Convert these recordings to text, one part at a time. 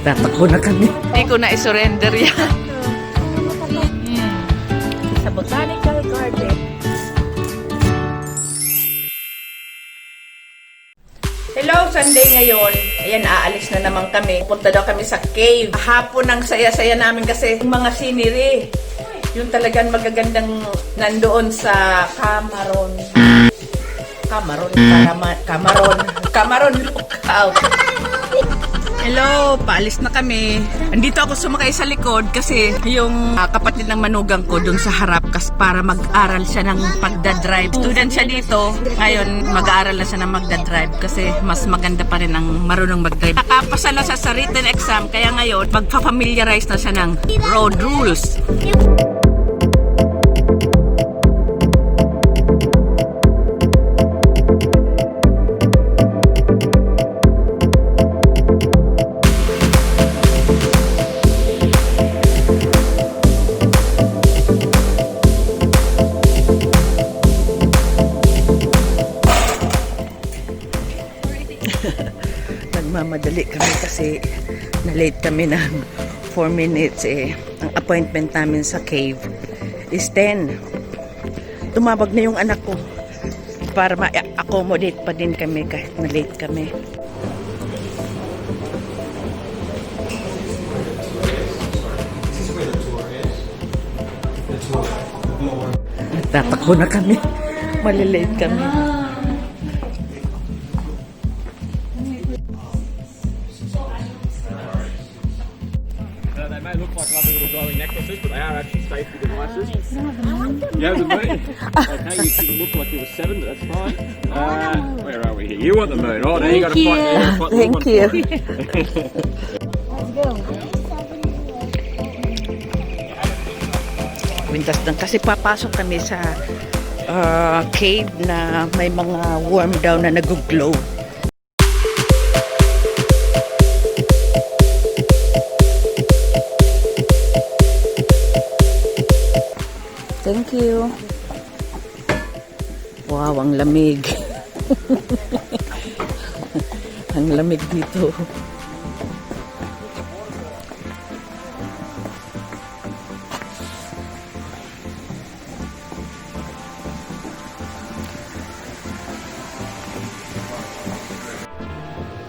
Tatakbo na kami. Hindi ko na isurrender yan. Sa Botanical Garden. Hello, Sunday ngayon. Ayan, aalis na naman kami. Punta daw kami sa cave. Hapon ang saya-saya namin kasi yung mga scenery. Yung talagang magagandang nandoon sa Camaron Lookout. Hello, paalis na kami. Andito ako sumakay sa likod kasi yung kapatid ng manugang ko doon sa harap kasi para mag-aral siya ng pagdadrive. Student siya dito. Ngayon, mag-aaral na siya ng magdadrive kasi mas maganda pa rin ang marunong mag-drive. Nakapasa na siya sa written exam kaya ngayon, magpa-familiarize na siya ng road rules. Nagmamadali kami kasi na-late kami ng 4 minutes eh. Ang appointment namin sa cave is 10. Tumawag na yung anak ko para ma-accommodate pa din kami kahit na-late kami. Nagtatakbo na kami. Malilate kami. They may look like lovely little glowing necklaces, but they are actually safety devices. You have the moon? Okay, you didn't look like you were 7, but that's fine. Where are we here? You want the moon? Oh, now you got to fight. Thank you. Wintas lang kasi papasok kami sa cave na may mga worm daw na nag-glow. Thank you. Wow, ang lamig. Ang lamig dito.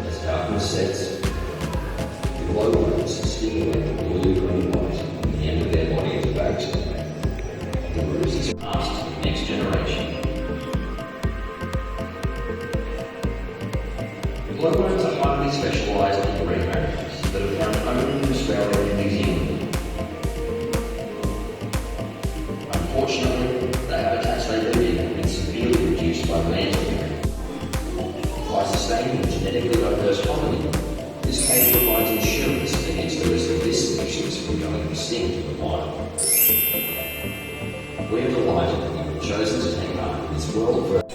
As darkness sets, the glowworms stimulate the blue-green light at the end of their body as bags. The ruse is passed to the next generation. The glowworms are highly specialised in green marriages that are found only in Australia and New Zealand. Unfortunately, the habitats they live in have been severely reduced by land clearing. By sustaining a genetically diverse colony, this cave provides insurance against the risk of this species from going extinct in the wild. We are delighted that you have chosen to take part in this world first.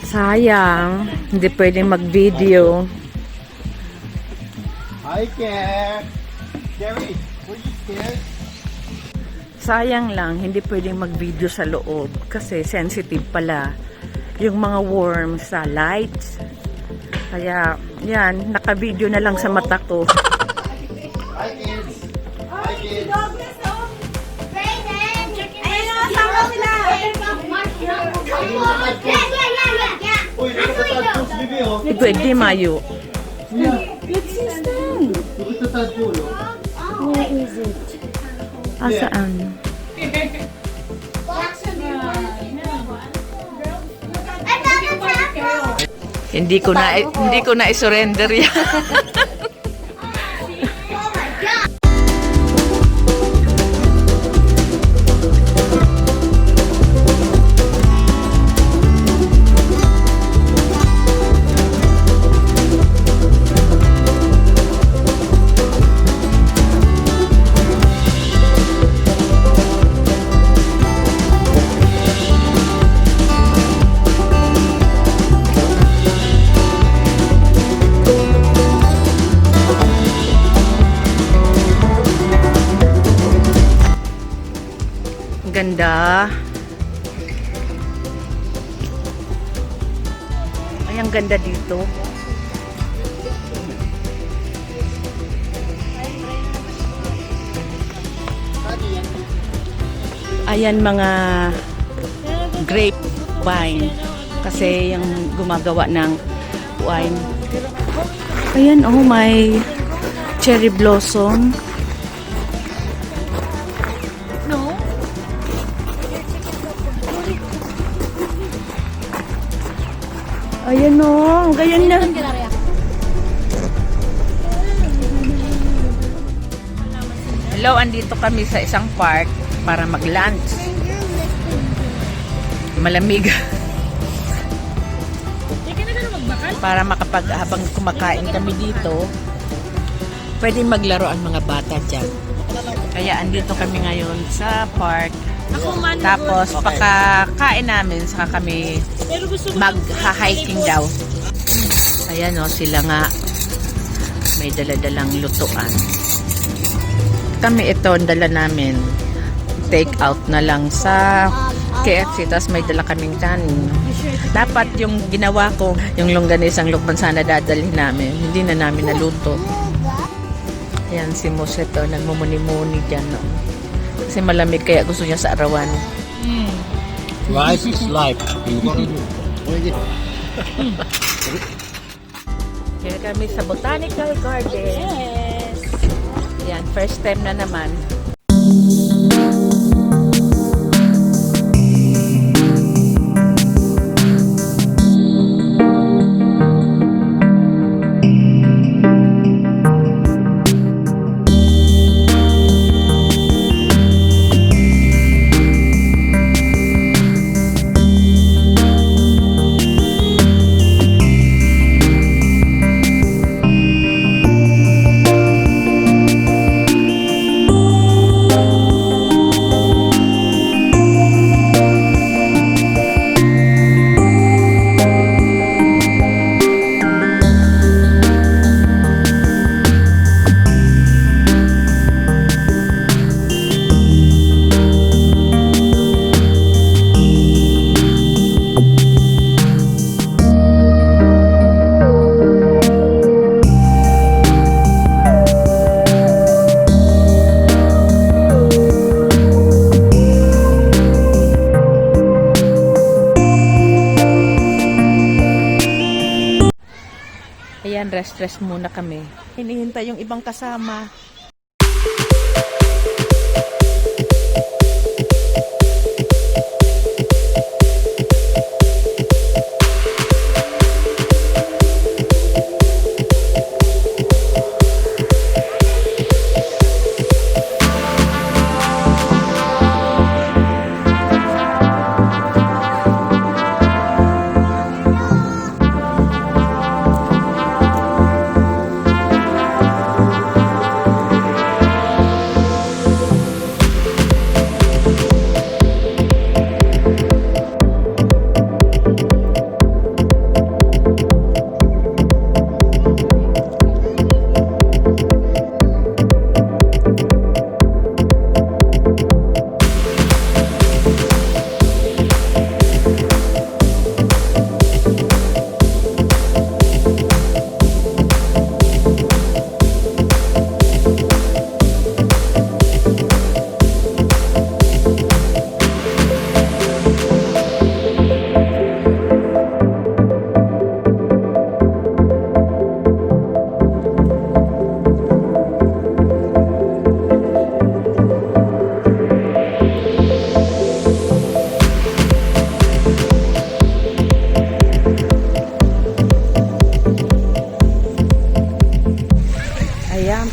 Sayang, hindi pwedeng mag-video. I care. Gary, were you scared? Sayang lang, hindi pwedeng mag-video sa loob kasi sensitive pala yung mga worms sa lights. Kaya, yan, naka-video na lang sa mata ko. Hi, kids. Hi, kids. Uy, nakatagpos, bibi, oh. Pwede, Mayo. Nakatagpos, Saan? Hindi ko na isurrender yan. ganda. Ay, ang ganda dito. Ayan mga grape wine. Kasi yung gumagawa ng wine. Ayan, oh, may cherry blossom. Ayan o, ganyan na. Hello, andito kami sa isang park para mag-lunch. Malamig. Para habang kumakain kami dito, pwede maglaro ang mga bata dyan. Kaya andito kami ngayon sa park. Tapos pagkakain namin, saka kami mag-hiking daw. Ayan o, sila nga may daladalang lutuan. Kami ito, ang dala namin take out na lang sa KFC, tapos may dala kaming kanin. Dapat yung ginawa ko, yung longganisang lukban sana dadalhin namin, hindi na namin naluto. Ayan si Moseto, nagmumuni-muni dyan, no? Kasi malamig, kaya gusto niya sa arawan. Life is life. Kaya kami sa Botanical Garden. Yes! Yan, first time na naman. Ayan, rest muna kami. Hinihintay yung ibang kasama.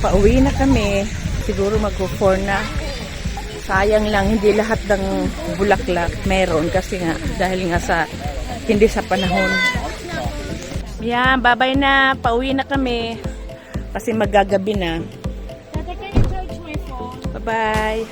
Pauwi na kami. Siguro mag-4 na. Sayang lang, hindi lahat ng bulaklak meron kasi nga, dahil nga sa, hindi sa panahon. Yan, bye-bye na. Pauwi na kami. Kasi magagabi na. Tata, can you charge my phone? Bye-bye.